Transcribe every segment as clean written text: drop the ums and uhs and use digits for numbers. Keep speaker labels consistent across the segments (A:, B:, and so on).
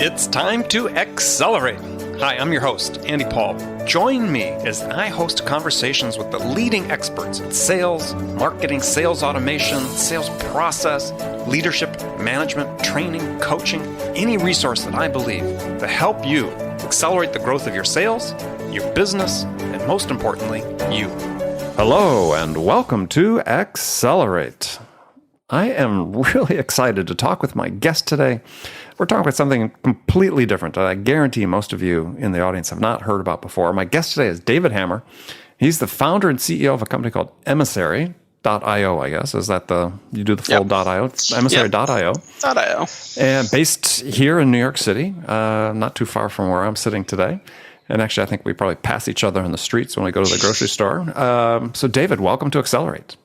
A: It's time to accelerate. Hi, I'm your host, Andy Paul. Join me as I host conversations with the leading experts in sales, marketing, sales automation, sales process, leadership, management, training, coaching, any resource that I believe to help you accelerate the growth of your sales, your business, and most importantly, you. Hello, and welcome to Accelerate. I am really excited to talk with my guest today. We're talking about something completely different that I guarantee most of you in the audience have not heard about before. My guest today is David Hammer. He's the founder and CEO of a company called Emissary.io, I guess. Is that you do the full .io? It's Emissary.io.
B: .io.
A: And based here in New York City, not too far from where I'm sitting today. And actually, I think we probably pass each other in the streets when we go to the grocery store. So David, welcome to Accelerate.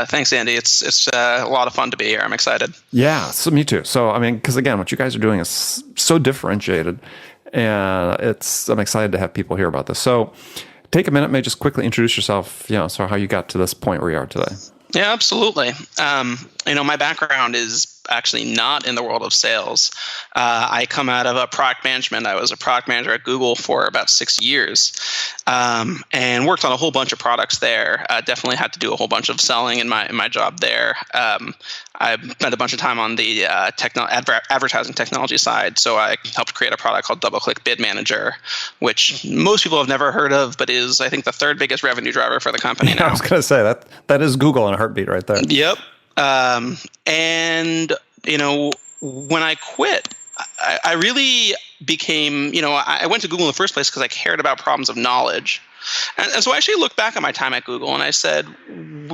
B: Thanks, Andy. It's a lot of fun to be here. I'm excited.
A: Yeah, so me too. So, I mean, because again, what you guys are doing is so differentiated, and I'm excited to have people hear about this. So take a minute, maybe just quickly introduce yourself, so how you got to this point where you are today.
B: Yeah, absolutely. My background is actually not in the world of sales. I come out of a product management. I was a product manager at Google for about 6 years and worked on a whole bunch of products there. Definitely had to do a whole bunch of selling in my job there. I spent a bunch of time on the advertising technology side. So I helped create a product called DoubleClick Bid Manager, which most people have never heard of, but is, I think, the third biggest revenue driver for the company now.
A: I was going to say, that is Google in a heartbeat right there.
B: Yep. When I quit, I really became, I went to Google in the first place because I cared about problems of knowledge. And so I actually looked back at my time at Google and I said,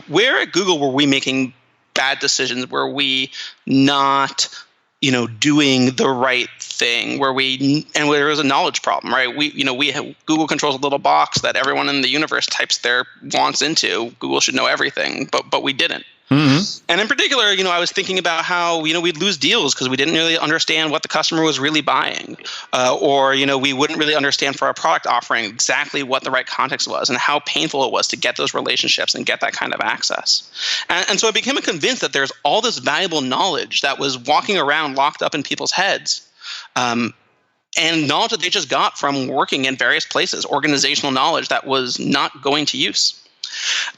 B: where at Google were we making bad decisions? Were we not, doing the right thing? Where there was a knowledge problem, right? Google controls a little box that everyone in the universe types their wants into. Google should know everything, but we didn't. Mm-hmm. And in particular, I was thinking about how, we'd lose deals because we didn't really understand what the customer was really buying. Or we wouldn't really understand for our product offering exactly what the right context was and how painful it was to get those relationships and get that kind of access. And so I became convinced that there's all this valuable knowledge that was walking around locked up in people's heads. And knowledge that they just got from working in various places, organizational knowledge that was not going to use.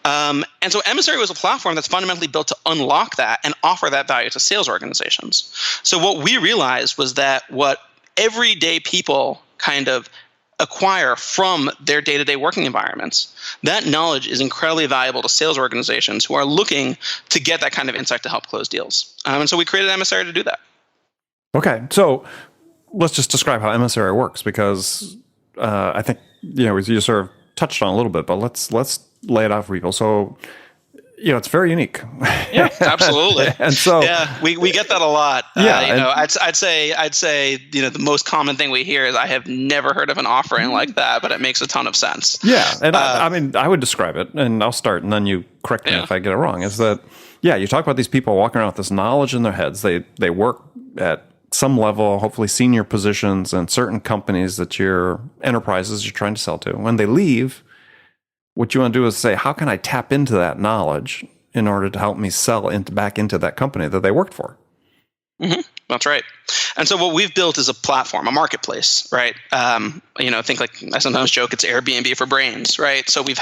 B: And so Emissary was a platform that's fundamentally built to unlock that and offer that value to sales organizations. So what we realized was that what everyday people kind of acquire from their day-to-day working environments, that knowledge is incredibly valuable to sales organizations who are looking to get that kind of insight to help close deals. And so we created Emissary to do that. Okay,
A: so let's just describe how Emissary works, because I think you sort of touched on a little bit, but let's lay it out for people. So, it's very unique.
B: Yeah, absolutely.
A: And so,
B: we get that a lot.
A: Yeah,
B: I'd say, the most common thing we hear is I have never heard of an offering like that, but it makes a ton of sense.
A: Yeah, and I would describe it, and I'll start, and then you correct me if I get it wrong. Is that, you talk about these people walking around with this knowledge in their heads. They work at some level, hopefully senior positions in certain companies that enterprises you're trying to sell to. When they leave, what you want to do is say, how can I tap into that knowledge in order to help me sell back into that company that they worked for?
B: Mm-hmm. That's right. And so what we've built is a platform, a marketplace, right? Think like I sometimes joke, it's Airbnb for brains, right? So we've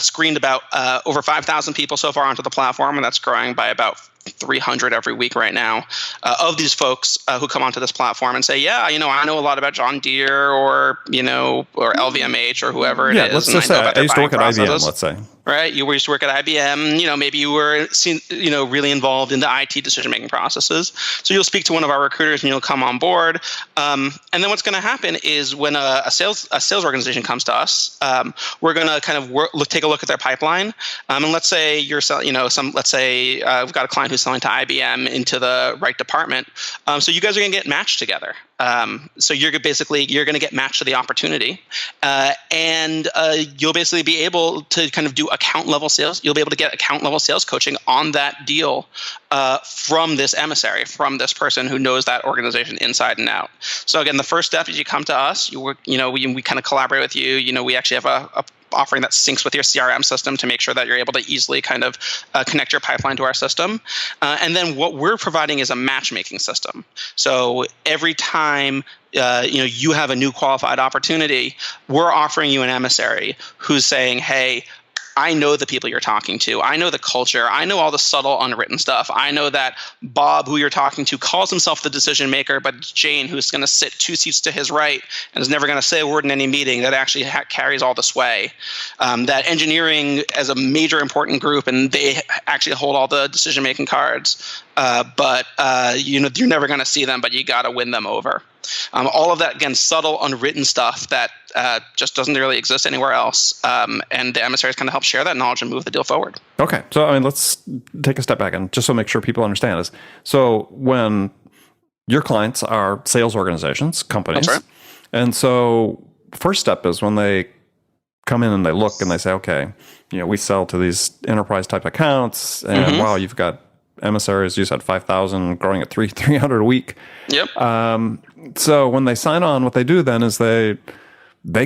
B: screened about over 5,000 people so far onto the platform, and that's growing by about 300 every week right now. Of these folks who come onto this platform and say, I know a lot about John Deere or LVMH or whoever it is.
A: Let's just say I used to work at IBM, let's say.
B: Right, you used to work at IBM. Maybe you were, really involved in the IT decision-making processes. So you'll speak to one of our recruiters and you'll come on board. And then what's going to happen is when a sales organization comes to us, we're going to kind of take a look at their pipeline. And let's say you're selling, let's say we've got a client who's selling to IBM into the right department. So you guys are going to get matched together. So you're going to get matched to the opportunity, and you'll basically be able to kind of do account level sales. You'll be able to get account level sales coaching on that deal from this emissary, from this person who knows that organization inside and out. So again, the first step is you come to us. We kind of collaborate with you. We actually have offering that syncs with your CRM system to make sure that you're able to easily kind of connect your pipeline to our system. And then what we're providing is a matchmaking system. So every time you have a new qualified opportunity, we're offering you an emissary who's saying, hey, I know the people you're talking to. I know the culture. I know all the subtle unwritten stuff. I know that Bob, who you're talking to, calls himself the decision maker, but it's Jane, who's going to sit 2 seats to his right and is never going to say a word in any meeting, that actually carries all the sway. That engineering as a major important group, and they actually hold all the decision making cards. But you're never going to see them, but you got to win them over. All of that, again, subtle, unwritten stuff that just doesn't really exist anywhere else. And the emissaries kind of help share that knowledge and move the deal forward.
A: Okay. So, let's take a step back and just so make sure people understand this. So when your clients are sales organizations, companies,
B: that's right.
A: And so first step is when they come in and they look and they say, okay, we sell to these enterprise type accounts, and wow, you've got emissaries, you said 5,000, growing at 300 a week.
B: Yep.
A: So when they sign on, what they do then is they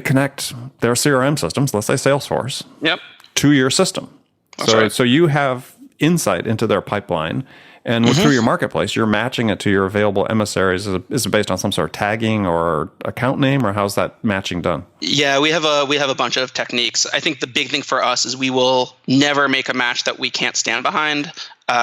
A: connect their CRM systems, let's say Salesforce,
B: Yep.
A: to your system.
B: That's right.
A: So you have insight into their pipeline, and through your marketplace, you're matching it to your available emissaries. Is it based on some sort of tagging or account name, or how's that matching done?
B: Yeah, we have a bunch of techniques. I think the big thing for us is we will never make a match that we can't stand behind.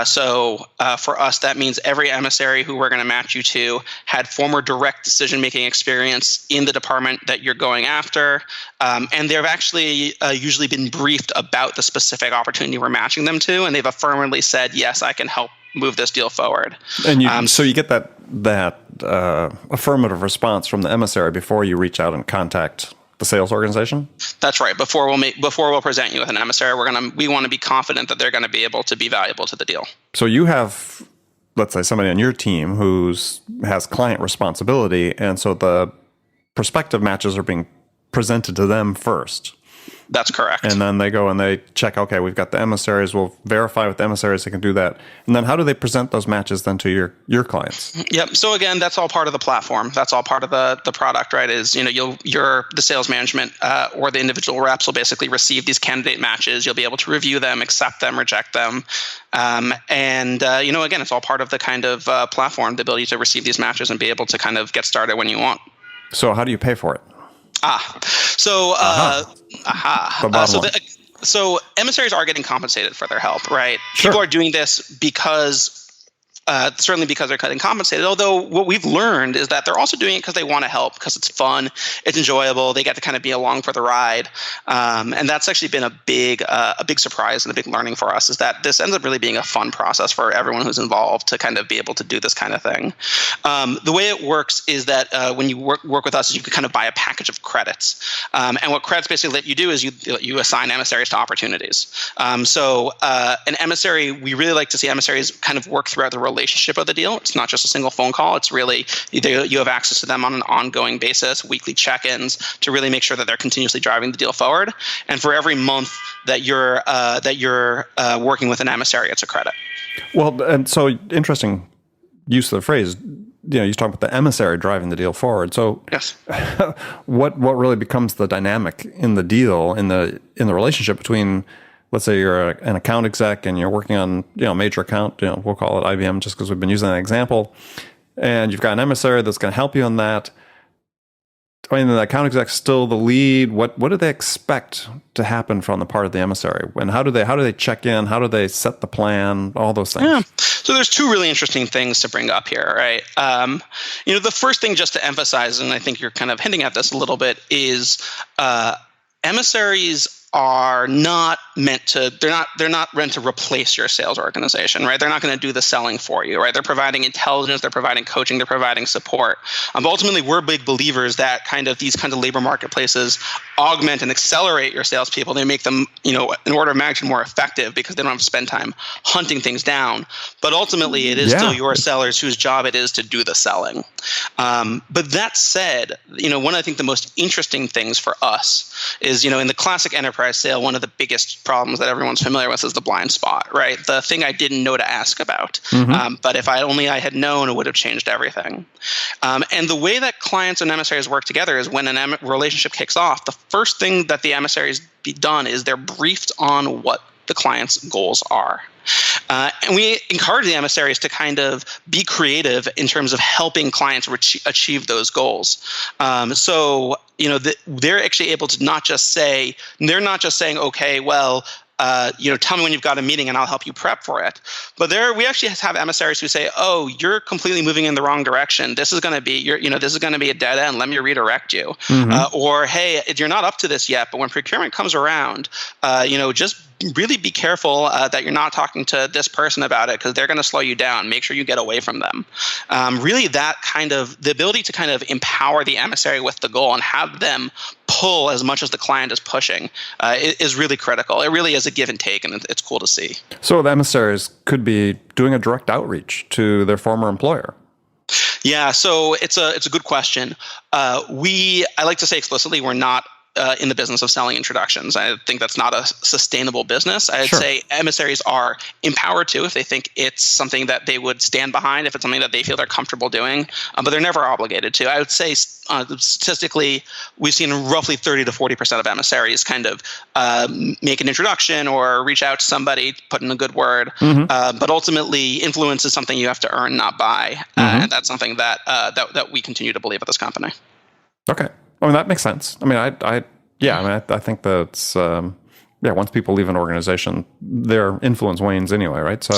B: So for us, that means every emissary who we're going to match you to had former direct decision-making experience in the department that you're going after. And they've actually usually been briefed about the specific opportunity we're matching them to, and they've affirmatively said, yes, I can help move this deal forward.
A: And so you get that affirmative response from the emissary before you reach out and contact the sales organization?
B: That's right. Before we'll present you with an emissary, we want to be confident that they're going to be able to be valuable to the deal.
A: So you have, let's say, somebody on your team has client responsibility, and so the prospective matches are being presented to them first.
B: That's correct.
A: And then they go and they check, okay, we've got the emissaries. We'll verify with the emissaries they can do that. And then how do they present those matches then to your clients?
B: Yep. So again, that's all part of the platform. That's all part of the product, right? Is the sales management or the individual reps will basically receive these candidate matches. You'll be able to review them, accept them, reject them. Again, it's all part of the kind of platform, the ability to receive these matches and be able to kind of get started when you want.
A: So how do you pay for it?
B: So emissaries are getting compensated for their help, right?
A: Sure.
B: People are doing this certainly because they're getting compensated. Although what we've learned is that they're also doing it because they want to help, because it's fun, it's enjoyable, they get to kind of be along for the ride, and that's actually been a big surprise and a big learning for us, is that this ends up really being a fun process for everyone who's involved to kind of be able to do this kind of thing. The way it works is that when you work with us, you can kind of buy a package of credits, and what credits basically let you do is you assign emissaries to opportunities. An emissary, we really like to see emissaries kind of work throughout the relationship of the deal. It's not just a single phone call. It's really you have access to them on an ongoing basis, weekly check-ins, to really make sure that they're continuously driving the deal forward. And for every month that you're working with an emissary, it's a credit.
A: Well, and so interesting use of the phrase. You talk about the emissary driving the deal forward. So,
B: yes,
A: what really becomes the dynamic in the deal in the relationship between, let's say you're an account exec and you're working on a major account, we'll call it IBM just because we've been using that example, and you've got an emissary that's going to help you on that. The account exec's still the lead. What do they expect to happen from the part of the emissary? And how do they check in? How do they set the plan? All those things.
B: Yeah. So there's two really interesting things to bring up here, right? The first thing just to emphasize, and I think you're kind of hinting at this a little bit, is emissaries are not meant to, they're not meant to replace your sales organization, right? They're not going to do the selling for you, right? They're providing intelligence, they're providing coaching, they're providing support. But ultimately, we're big believers that these kinds of labor marketplaces augment and accelerate your salespeople. They make them, an order of magnitude more effective because they don't have to spend time hunting things down. But ultimately, it is still your sellers whose job it is to do the selling. But that said, one of I think the most interesting things for us is, in the classic enterprise enterprise sale, one of the biggest problems that everyone's familiar with is the blind spot, right? The thing I didn't know to ask about. But if I had known, it would have changed everything. And the way that clients and emissaries work together is when a relationship kicks off, the first thing that the emissaries be done is they're briefed on what the client's goals are. And we encourage the emissaries to kind of be creative in terms of helping clients achieve those goals. So, they're actually able to they're not just saying, okay, well, tell me when you've got a meeting and I'll help you prep for it. But we actually have emissaries who say, oh, you're completely moving in the wrong direction. This is going to be this is going to be a dead end. Let me redirect you. Or, hey, you're not up to this yet, but when procurement comes around, just really be careful that you're not talking to this person about it because they're going to slow you down. Make sure you get away from them. Really, that kind of the ability to kind of empower the emissary with the goal and have them pull as much as the client is pushing is really critical. It really is a give and take, and it's cool to see.
A: So the emissaries could be doing a direct outreach to their former employer.
B: Yeah, so it's a good question. I like to say explicitly we're not in the business of selling introductions. I think that's not a sustainable business. I'd say emissaries are empowered to if they think it's something that they would stand behind, if it's something that they feel they're comfortable doing, but they're never obligated to. I would say statistically, we've seen roughly 30 to 40% of emissaries kind of make an introduction or reach out to somebody, put in a good word. But ultimately, influence is something you have to earn, not buy. And that's something that we continue to believe at this company.
A: Okay. I mean, that makes sense. I mean, I think that's, once people leave an organization, their influence wanes anyway, right? So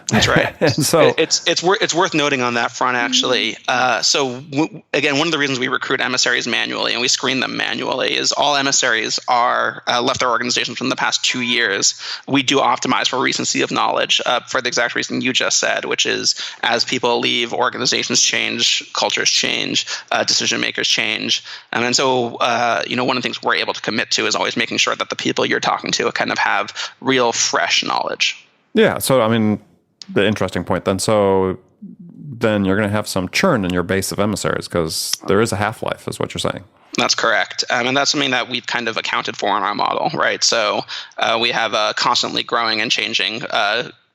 B: that's right.
A: And so
B: it's worth noting on that front, actually. Again, one of the reasons we recruit emissaries manually and we screen them manually is all emissaries are left our organizations in the past 2 years. We do optimize for recency of knowledge for the exact reason you just said, which is as people leave, organizations change, cultures change, decision makers change, and so one of the things we're able to commit to is always making sure that the people you're talking to kind of have real fresh knowledge.
A: Yeah. So, I mean, the interesting point then. So then you're going to have some churn in your base of emissaries because there is a half-life is what you're saying.
B: That's correct. And that's something that we've kind of accounted for in our model, right? So we have a constantly growing and changing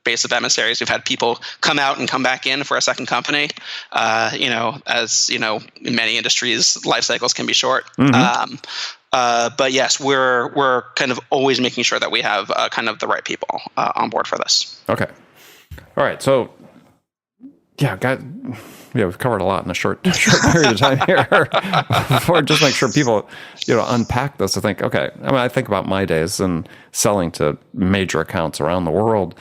B: base of emissaries. We've had people come out and come back in for a second company. As in many industries, life cycles can be short. But yes, we're kind of always making sure that we have kind of the right people on board for this.
A: Okay. All right. So, we've covered a lot in a short period of time here. Before, just make sure people, unpack this to think, okay, I mean, I think about my days and selling to major accounts around the world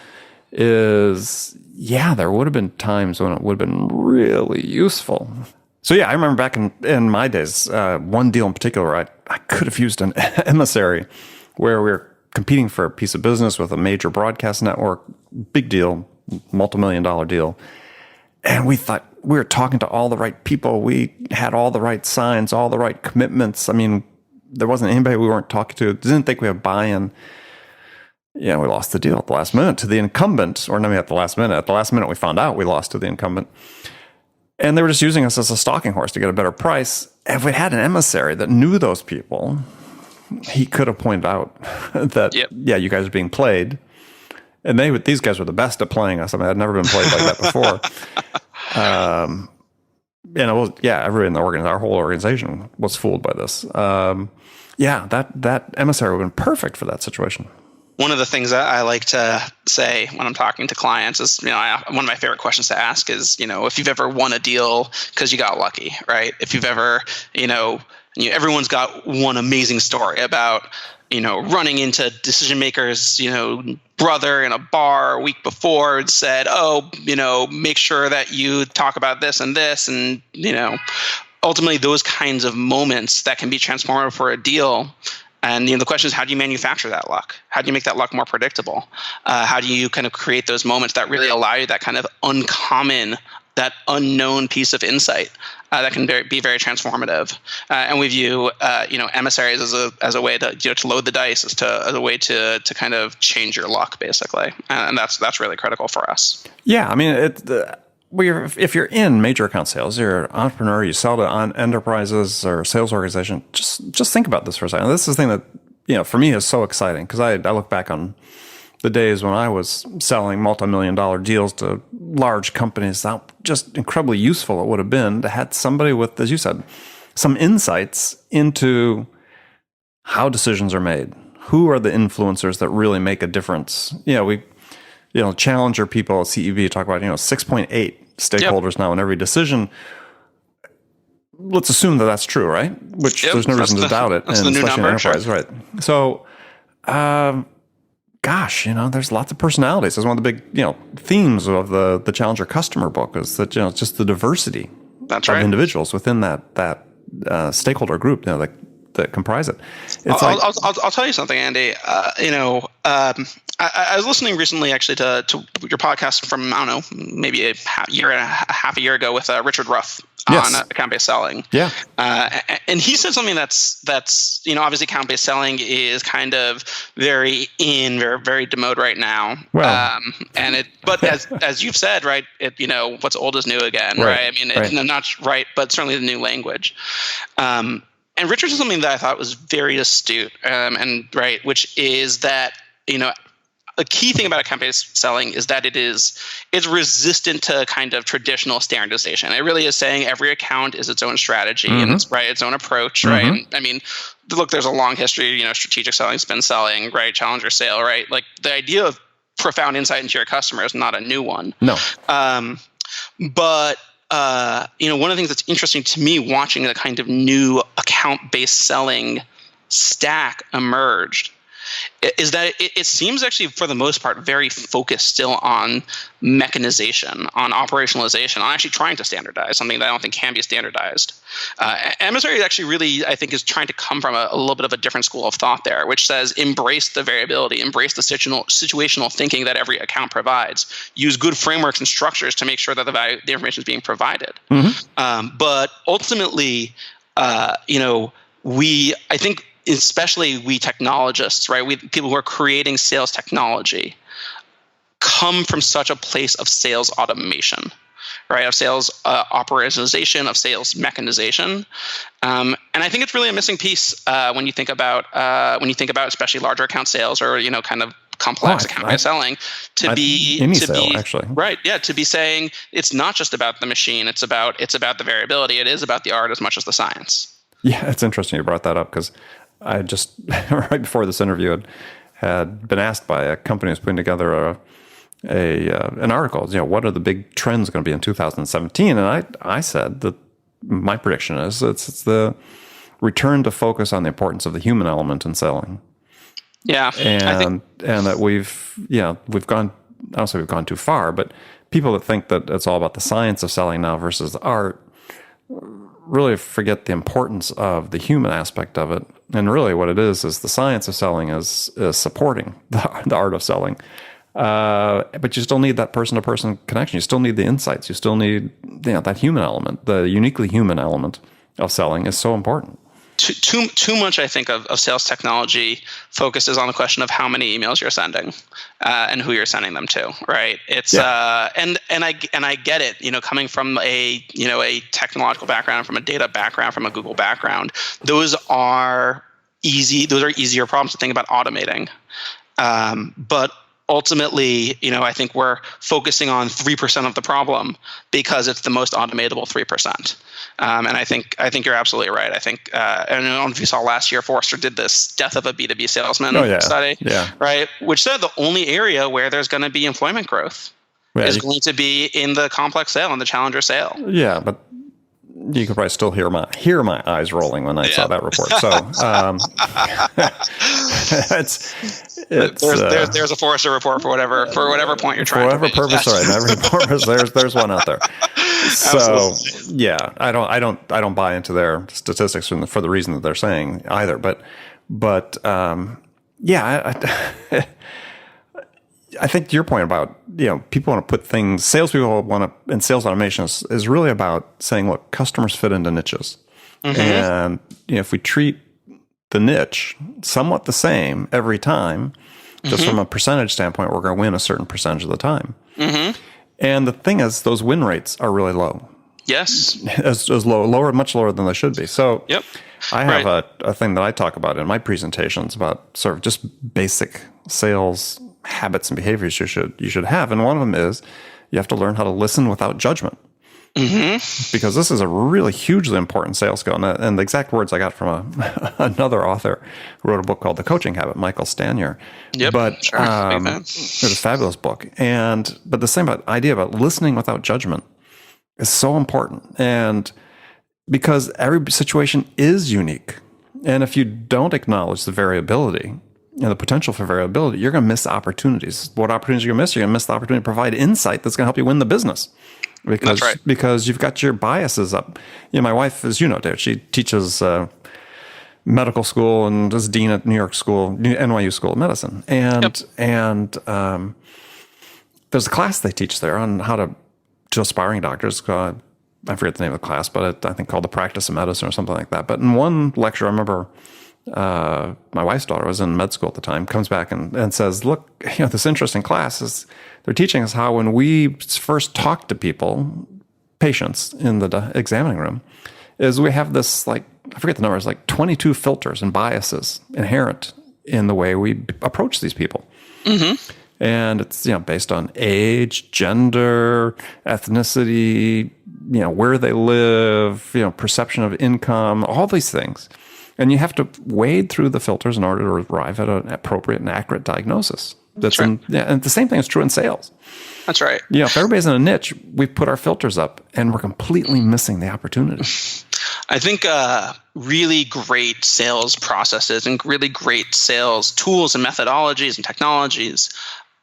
A: is, there would have been times when it would have been really useful. So I remember back in my days, one deal in particular, I could have used an emissary where we were competing for a piece of business with a major broadcast network, big deal, multi-million-dollar deal. And we thought we were talking to all the right people. We had all the right signs, all the right commitments. I mean, there wasn't anybody we weren't talking to. Didn't think we had buy-in. We lost the deal at the last minute to the incumbent, or not at the last minute. At the last minute, we found out we lost to the incumbent. And they were just using us as a stalking horse to get a better price. If we had an emissary that knew those people, he could have pointed out that, you guys are being played. And these guys were the best at playing us. I mean, I'd never been played like that before. And it was, everybody in the our whole organization was fooled by this. That emissary would have been perfect for that situation.
B: One of the things that I like to say when I'm talking to clients is, one of my favorite questions to ask is, if you've ever won a deal because you got lucky, right? If you've ever, everyone's got one amazing story about, running into decision makers, brother in a bar a week before and said, make sure that you talk about this and this. And, ultimately those kinds of moments that can be transformative for a deal. And the question is, how do you manufacture that luck? How do you make that luck more predictable? How do you kind of create those moments that really allow you that kind of uncommon, that unknown piece of insight that can be very transformative? And we view emissaries as a way to load the dice, as a way to kind of change your luck, basically. And that's really critical for us. Yeah,
A: I mean if you're in major account sales, you're an entrepreneur, you sell to enterprises or sales organization, just think about this for a second. This is the thing that for me is so exciting because I look back on the days when I was selling multi-million-dollar deals to large companies. How just incredibly useful it would have been to have somebody with, as you said, some insights into how decisions are made. Who are the influencers that really make a difference? Challenger people at CEV talk about 6.8 stakeholders now in every decision. Let's assume that that's true, right? Which there's no reason to doubt it,
B: that's the new
A: especially
B: number,
A: in enterprise, right? So, there's lots of personalities. That's one of the big themes of the Challenger customer book is that it's just the diversity
B: of
A: individuals within that stakeholder group that comprise it.
B: I'll tell you something, Andy. I was listening recently, actually, to your podcast from, I don't know, maybe a half a year ago with Richard Ruff on account-based selling.
A: Yeah.
B: And he said something that's obviously account-based selling is kind of very demode right now.
A: Well,
B: but as you've said, right, what's old is new again, right? I mean, not right, but certainly the new language. And Richard said something that I thought was very astute, which is that, a key thing about account-based selling is that it's resistant to kind of traditional standardization. It really is saying every account is its own strategy and its own approach, right? And, I mean, look, there's a long history, strategic selling, spin selling, right? Challenger sale, right? Like the idea of profound insight into your customer is not a new one.
A: No.
B: But one of the things that's interesting to me watching the kind of new account-based selling stack emerged is that it seems actually, for the most part, very focused still on mechanization, on operationalization, on actually trying to standardize something that I don't think can be standardized. Emissary actually really, I think, is trying to come from a little bit of a different school of thought there, which says embrace the variability, embrace the situational thinking that every account provides, use good frameworks and structures to make sure that the information is being provided. But ultimately, I think, especially we technologists, right? People who are creating sales technology come from such a place of sales automation, right? Of sales operationalization, of sales mechanization, and I think it's really a missing piece when you think about especially larger account sales or kind of complex account-based selling to be saying it's not just about the machine, it's about the variability, it is about the art as much as the science.
A: Yeah, it's interesting you brought that up because I just right before this interview had been asked by a company who's putting together an article. What are the big trends going to be in 2017? And I said that my prediction is it's the return to focus on the importance of the human element in selling.
B: Yeah,
A: and that we've gone. I don't say we've gone too far, but people that think that it's all about the science of selling now versus the art really forget the importance of the human aspect of it. And really what it is the science of selling is supporting the art of selling. But you still need that person-to-person connection. You still need the insights. You still need that human element. The uniquely human element of selling is so important.
B: Too much, I think, of sales technology focuses on the question of how many emails you're sending and who you're sending them to, right? It's and I get it, coming from a technological background, from a data background, from a Google background, those are easier problems to think about automating. But ultimately, I think we're focusing on 3% of the problem because it's the most automatable 3%. And I think you're absolutely right. I think, I don't know if you saw last year, Forrester did this death of a B2B salesman study, right? Which said the only area where there's going to be employment growth is going to be in the complex sale, in the challenger sale.
A: Yeah, but you could probably still hear my eyes rolling when I saw that report. So
B: there's a Forrester report for whatever point you're trying.
A: For whatever purpose, right? Every purpose, there's one out there. So I don't buy into their statistics for the reason that they're saying either. But I think to your point about, people want to put things, salespeople want to, and sales automation is really about saying, look, customers fit into niches. And, if we treat the niche somewhat the same every time, just from a percentage standpoint, we're going to win a certain percentage of the time. And the thing is, those win rates are really low.
B: Yes.
A: as much lower than they should be. So
B: Yep.
A: I have a thing that I talk about in my presentations about sort of just basic sales habits and behaviors you should have. And one of them is you have to learn how to listen without judgment. Mm-hmm. Because this is a really hugely important sales skill. And the exact words I got from another author who wrote a book called The Coaching Habit, Michael Stanier.
B: Yep,
A: but
B: sure.
A: It was a fabulous book. But the same idea about listening without judgment is so important. And because every situation is unique. And if you don't acknowledge the variability and the potential for variability, you're going to miss opportunities. What opportunities are you going to miss? You're going to miss the opportunity to provide insight that's going to help you win the business. Because you've got your biases up. My wife, as you know, Dave, she teaches medical school and is dean at NYU School of Medicine. And there's a class they teach there on how to aspiring doctors. I forget the name of the class, but I think called The Practice of Medicine or something like that. But in one lecture, I remember my wife's daughter was in med school at the time, comes back and says, look, this interesting class is they're teaching us how when we first talk to patients in the examining room, is we have this, I forget the numbers, 22 filters and biases inherent in the way we approach these people. Mm-hmm. And it's, based on age, gender, ethnicity, where they live, perception of income, all these things. And you have to wade through the filters in order to arrive at an appropriate and accurate diagnosis. That's right. And the same thing is true in sales.
B: That's right.
A: If everybody's in a niche, we've put our filters up and we're completely missing the opportunity.
B: I think really great sales processes and really great sales tools and methodologies and technologies,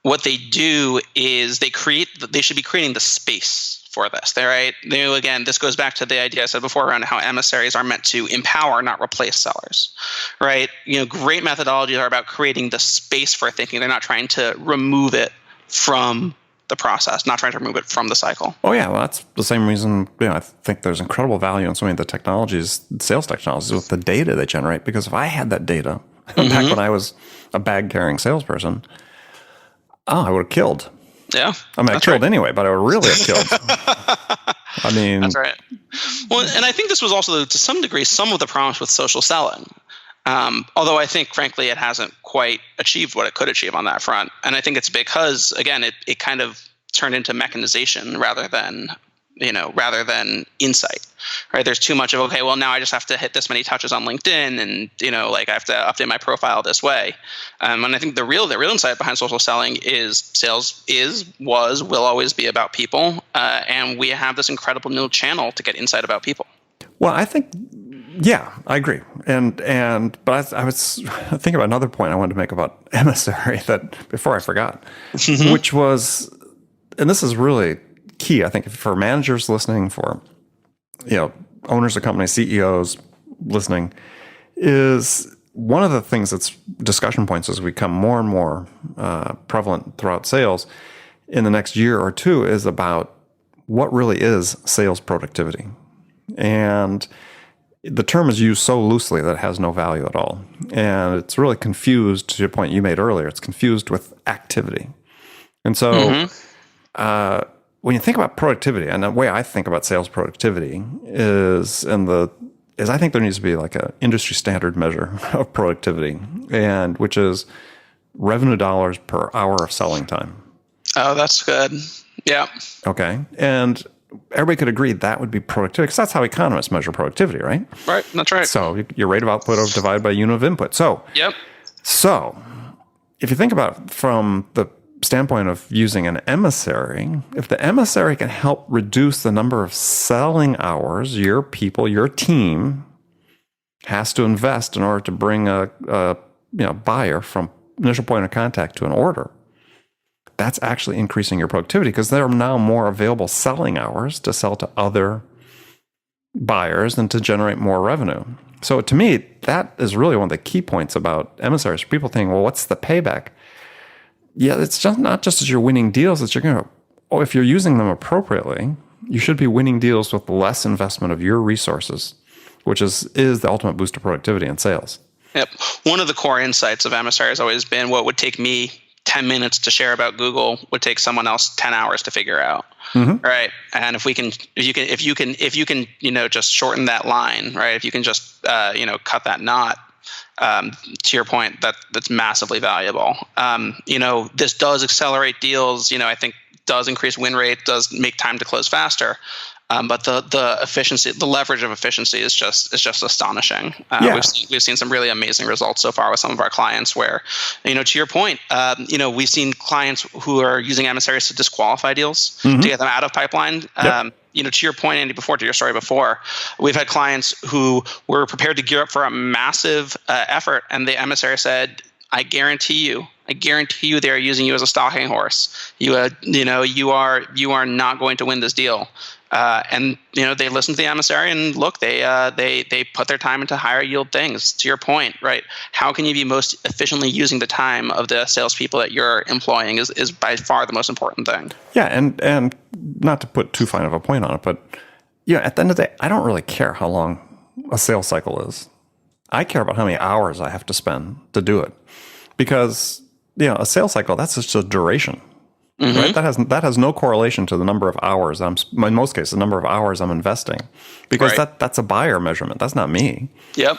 B: what they do is they should be creating the space for this. Right? Again, this goes back to the idea I said before around how emissaries are meant to empower, not replace sellers. Right? Great methodologies are about creating the space for thinking. They're not trying to remove it from the process, not trying to remove it from the cycle.
A: Oh yeah, well, that's the same reason. I think there's incredible value in so many of the technologies, sales technologies, with the data they generate. Because if I had that data back when I was a bag-carrying salesperson, I would have killed.
B: Yeah.
A: I killed anyway, but I would really have killed.
B: That's right. Well, and I think this was also, to some degree, some of the promise with social selling. Although I think, frankly, it hasn't quite achieved what it could achieve on that front. And I think it's because, again, it kind of turned into mechanization rather than insight. Right? There's too much of, okay, well, now I just have to hit this many touches on LinkedIn and, I have to update my profile this way. And I think the real insight behind social selling is sales will always be about people. And we have this incredible new channel to get insight about people.
A: Well, I think, yeah, I agree. But I was thinking about another point I wanted to make about Emissary that before I forgot, which was, and this is really key, I think, for managers listening, for owners of companies, CEOs listening, is one of the things that's discussion points as we become more and more prevalent throughout sales in the next year or two is about what really is sales productivity. And the term is used so loosely that it has no value at all. And it's really confused, to your point you made earlier, it's confused with activity. And so when you think about productivity, and the way I think about sales productivity is I think there needs to be like an industry standard measure of productivity, and which is revenue dollars per hour of selling time. Oh,
B: that's good. Yeah.
A: Okay. And everybody could agree that would be productivity, because that's how economists measure productivity, right?
B: Right. That's right.
A: So your rate of output divided by unit of input. So,
B: yep.
A: So if you think about it from the standpoint of using an emissary, if the emissary can help reduce the number of selling hours your people, your team has to invest in order to bring a buyer from initial point of contact to an order, that's actually increasing your productivity, because there are now more available selling hours to sell to other buyers and to generate more revenue. So to me, that is really one of the key points about emissaries. People think, well, what's the payback? Yeah, it's just not just as you're winning deals, it's if you're using them appropriately, you should be winning deals with less investment of your resources, which is the ultimate boost of productivity in sales.
B: Yep. One of the core insights of Emissary has always been what would take me 10 minutes to share about Google would take someone else 10 hours to figure out. Right. And if you can, just shorten that line, right? If you can just, cut that knot, to your point, that's massively valuable. This does accelerate deals, I think does increase win rate, does make time to close faster. But the efficiency, the leverage of efficiency is just astonishing. We've seen some really amazing results so far with some of our clients where, to your point, we've seen clients who are using emissaries to disqualify deals to get them out of pipeline. To your point, Andy, to your story before, we've had clients who were prepared to gear up for a massive effort, and the emissary said, I guarantee you they are using you as a stalking horse. You are not going to win this deal. And they listen to the emissary, and look, they put their time into higher yield things. To your point, right? How can you be most efficiently using the time of the salespeople that you're employing is by far the most important thing.
A: Yeah, and not to put too fine of a point on it, but at the end of the day, I don't really care how long a sales cycle is. I care about how many hours I have to spend to do it, because a sales cycle, that's just a duration. Right? That has no correlation to the number of hours in most cases, the number of hours I'm investing, because that's a buyer measurement. That's not me.
B: Yep.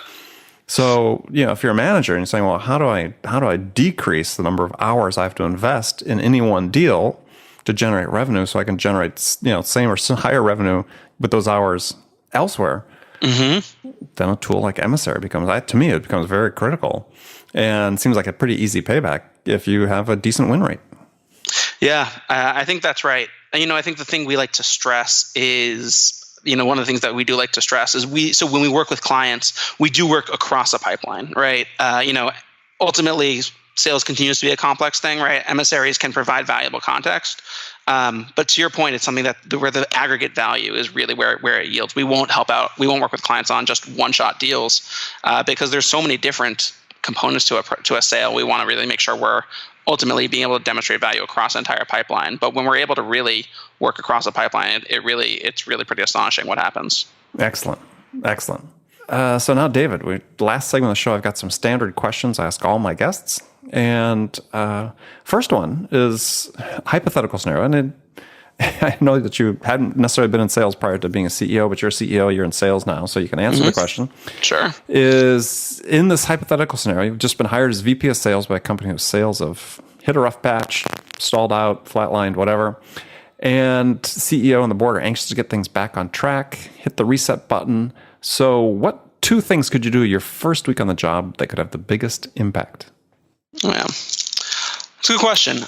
A: So, if you're a manager and you're saying, well, how do I decrease the number of hours I have to invest in any one deal to generate revenue so I can generate, same or higher revenue with those hours elsewhere? Then a tool like Emissary becomes very critical, and seems like a pretty easy payback if you have a decent win rate.
B: Yeah, I think that's right. I think the thing we like to stress is, one of the things that we do like to stress is when we work with clients, we do work across a pipeline, right? Ultimately, sales continues to be a complex thing, right? Emissaries can provide valuable context. But to your point, it's something where the aggregate value is really where it yields. We won't work with clients on just one-shot deals because there's so many different components to a sale. We want to really make sure we're ultimately being able to demonstrate value across the entire pipeline. But when we're able to really work across a pipeline, it's really pretty astonishing what happens.
A: Excellent. So now, David, last segment of the show, I've got some standard questions I ask all my guests. And first one is hypothetical scenario. And I know that you hadn't necessarily been in sales prior to being a CEO, but you're a CEO, you're in sales now, so you can answer the question.
B: Sure.
A: Is in this hypothetical scenario, you've just been hired as VP of sales by a company whose sales have hit a rough patch, stalled out, flatlined, whatever. And CEO and the board are anxious to get things back on track, hit the reset button. So what two things could you do your first week on the job that could have the biggest impact?
B: Yeah, it's a good question.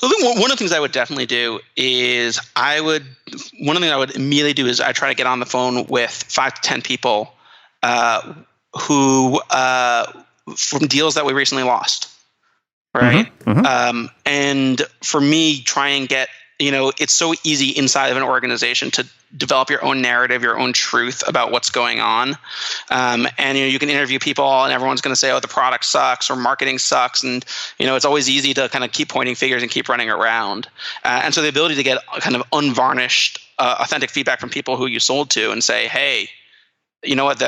B: One of the things I would definitely do is I would immediately do is I try to get on the phone with 5 to 10 people who from deals that we recently lost, right? And for me, try and get, it's so easy inside of an organization to develop your own narrative, your own truth about what's going on. And you can interview people and everyone's going to say, oh, the product sucks or marketing sucks. And it's always easy to kind of keep pointing fingers and keep running around. And so the ability to get kind of unvarnished, authentic feedback from people who you sold to and say, hey, you know what,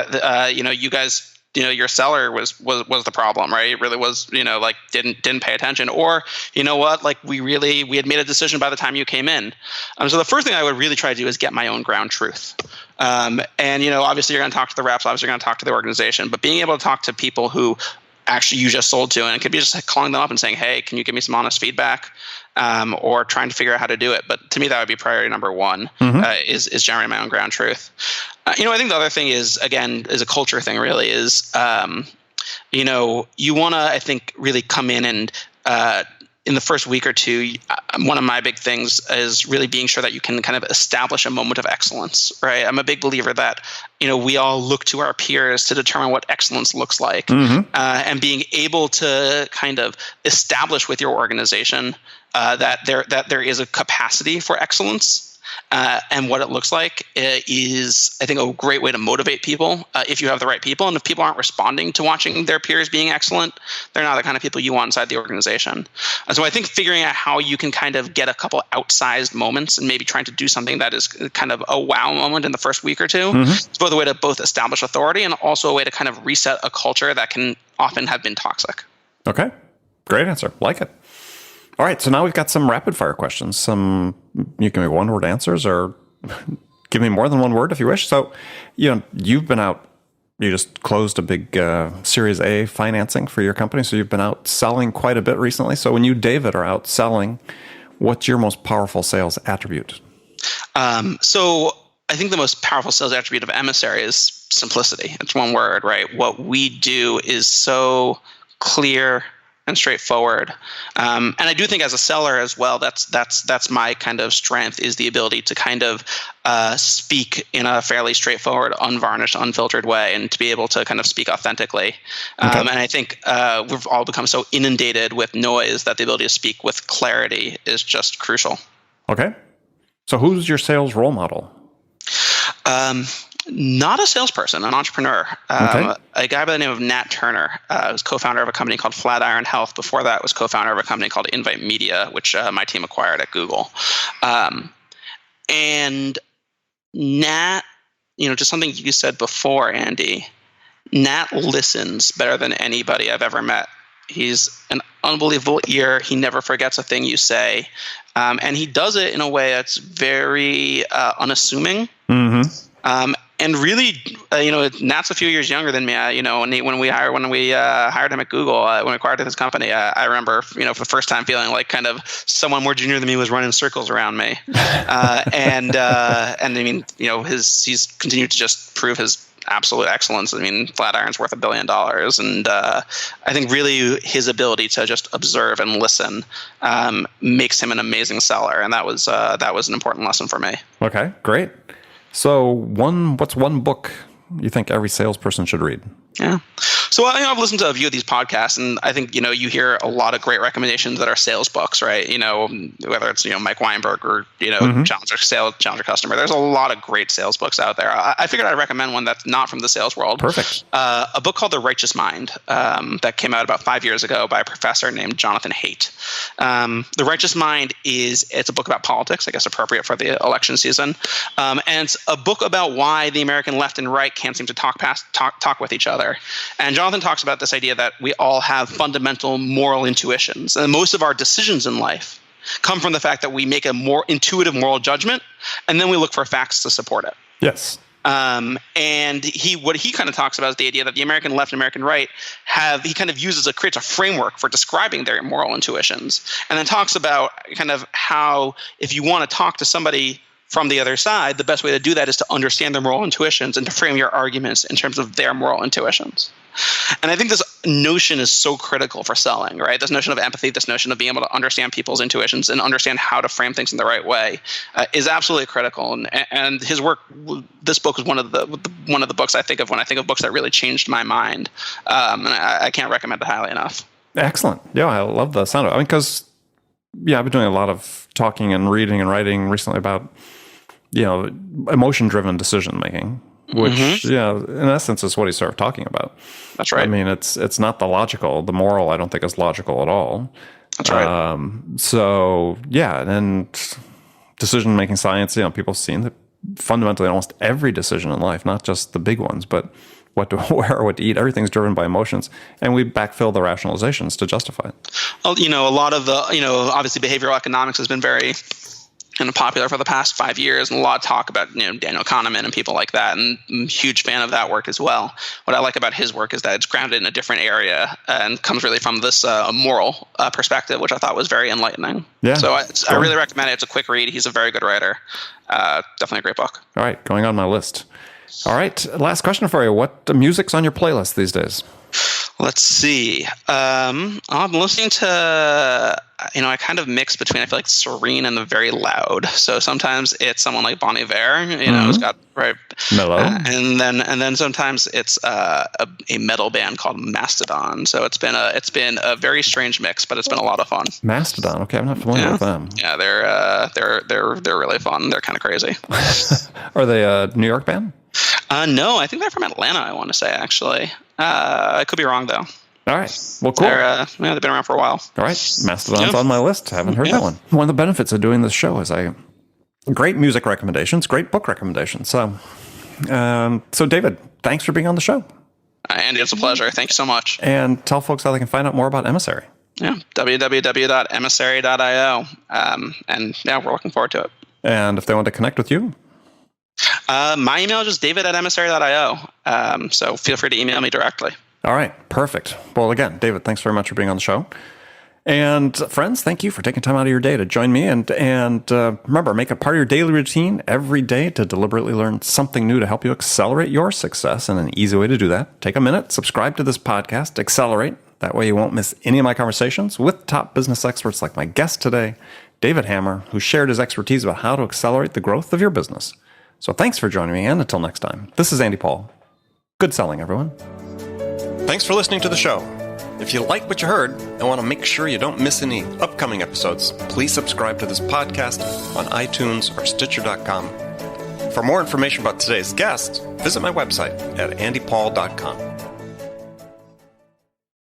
B: you guys, your seller was the problem, right? It really was, didn't pay attention, or we had made a decision by the time you came in. So the first thing I would really try to do is get my own ground truth. And obviously you're going to talk to the reps, obviously you're going to talk to the organization, but being able to talk to people who actually you just sold to, and it could be just calling them up and saying, hey, can you give me some honest feedback? Or trying to figure out how to do it. But to me, that would be priority number one, is generating my own ground truth. I think the other thing is a culture thing really is, you want to, I think, really come in and in the first week or two, one of my big things is really being sure that you can kind of establish a moment of excellence, right? I'm a big believer that, we all look to our peers to determine what excellence looks like. And being able to kind of establish with your organization that there is a capacity for excellence. And what it looks like is, I think, a great way to motivate people if you have the right people. And if people aren't responding to watching their peers being excellent, they're not the kind of people you want inside the organization. So I think figuring out how you can kind of get a couple outsized moments and maybe trying to do something that is kind of a wow moment in the first week or two is both a way to both establish authority and also a way to kind of reset a culture that can often have been toxic.
A: Okay. Great answer. Like it. All right. So now we've got some rapid fire questions. You can make one word answers or give me more than one word if you wish. So, you've been out, you just closed a big Series A financing for your company. So you've been out selling quite a bit recently. So when you, David, are out selling, what's your most powerful sales attribute?
B: So I think the most powerful sales attribute of Emissary is simplicity. It's one word, right? What we do is so clear and straightforward. And I do think as a seller as well, that's my kind of strength, is the ability to kind of speak in a fairly straightforward, unvarnished, unfiltered way, and to be able to kind of speak authentically. Okay. And I think we've all become so inundated with noise that the ability to speak with clarity is just crucial.
A: Okay. So who's your sales role model?
B: Not a salesperson, an entrepreneur.
A: Okay.
B: A guy by the name of Nat Turner was co-founder of a company called Flatiron Health. Before that, was co-founder of a company called Invite Media, which my team acquired at Google. And Nat, just something you said before, Andy, Nat listens better than anybody I've ever met. He's an unbelievable ear. He never forgets a thing you say. And he does it in a way that's very unassuming. Mm-hmm. And really, Nat's a few years younger than me. When we hired him at Google, when we acquired this company, I remember, for the first time feeling like kind of someone more junior than me was running circles around me. And I mean, he's continued to just prove his absolute excellence. I mean, Flatiron's worth $1 billion, and I think really his ability to just observe and listen makes him an amazing seller, and that was an important lesson for me.
A: Okay, great. So, what's one book you think every salesperson should read?
B: Yeah. So I've listened to a few of these podcasts, and I think you hear a lot of great recommendations that are sales books, right? Whether it's Mike Weinberg or mm-hmm. Challenger Customer. There's a lot of great sales books out there. I figured I'd recommend one that's not from the sales world.
A: Perfect.
B: A book called The Righteous Mind that came out about 5 years ago by a professor named Jonathan Haidt. The Righteous Mind it's a book about politics, I guess appropriate for the election season, and it's a book about why the American left and right can't seem to talk with each other. And Jonathan talks about this idea that we all have fundamental moral intuitions, and most of our decisions in life come from the fact that we make a more intuitive moral judgment, and then we look for facts to support it.
A: Yes.
B: And what he kind of talks about is the idea that the American left and American right he kind of creates a framework for describing their moral intuitions, and then talks about kind of how if you want to talk to somebody from the other side, the best way to do that is to understand their moral intuitions and to frame your arguments in terms of their moral intuitions. And I think this notion is so critical for selling, right? This notion of empathy, this notion of being able to understand people's intuitions and understand how to frame things in the right way is absolutely critical. And his work, this book is one of the books I think of when I think of books that really changed my mind. And I can't recommend it highly enough. Excellent.
A: Yeah, I love the sound of it. I mean, because I've been doing a lot of talking and reading and writing recently about emotion-driven decision-making, which, mm-hmm. In essence is what he's sort of talking about.
B: That's right.
A: I mean, it's not the logical. The moral, I don't think, is logical at all.
B: That's right.
A: And decision-making science, people have seen that fundamentally almost every decision in life, not just the big ones, but what to wear, what to eat, everything's driven by emotions. And we backfill the rationalizations to justify it.
B: Well, a lot of the, obviously behavioral economics has been very popular for the past 5 years, and a lot of talk about Daniel Kahneman and people like that, and I'm a huge fan of that work as well. What I like about his work is that it's grounded in a different area and comes really from this moral perspective, which I thought was very enlightening. Yeah, so I really recommend it. It's a quick read. He's a very good writer. Definitely a great book.
A: All right, going on my list. All right, last question for you. What music's on your playlist these days?
B: Let's see. I'm listening to, I kind of mix between, I feel like, serene and the very loud. So sometimes it's someone like Bon Iver, mm-hmm. who's got right
A: mellow,
B: and then sometimes it's a metal band called Mastodon. So it's been a very strange mix, but it's been a lot of fun.
A: Mastodon, okay, I'm not familiar with them.
B: Yeah, they're really fun. They're kind of crazy.
A: Are they a New York band?
B: No, I think they're from Atlanta, I want to say, actually. I could be wrong, though.
A: All right. Well, cool.
B: They've been around for a while.
A: All right. Mastodon's on my list. Haven't heard that one. One of the benefits of doing this show is great music recommendations, great book recommendations. So David, thanks for being on the show.
B: Andy, it's a pleasure. Thank you so much.
A: And tell folks how they can find out more about Emissary.
B: Yeah, www.emissary.io. And yeah, we're looking forward to it.
A: And if they want to connect with you?
B: My email is just david@emissary.io. So feel free to email me directly.
A: All right, perfect. Well, again, David, thanks very much for being on the show. And friends, thank you for taking time out of your day to join me. And remember, make it part of your daily routine every day to deliberately learn something new to help you accelerate your success. And an easy way to do that, take a minute, subscribe to this podcast, Accelerate. That way you won't miss any of my conversations with top business experts like my guest today, David Hammer, who shared his expertise about how to accelerate the growth of your business. So thanks for joining me, and until next time, this is Andy Paul. Good selling, everyone. Thanks for listening to the show. If you like what you heard and want to make sure you don't miss any upcoming episodes, please subscribe to this podcast on iTunes or Stitcher.com. For more information about today's guest, visit my website at andypaul.com.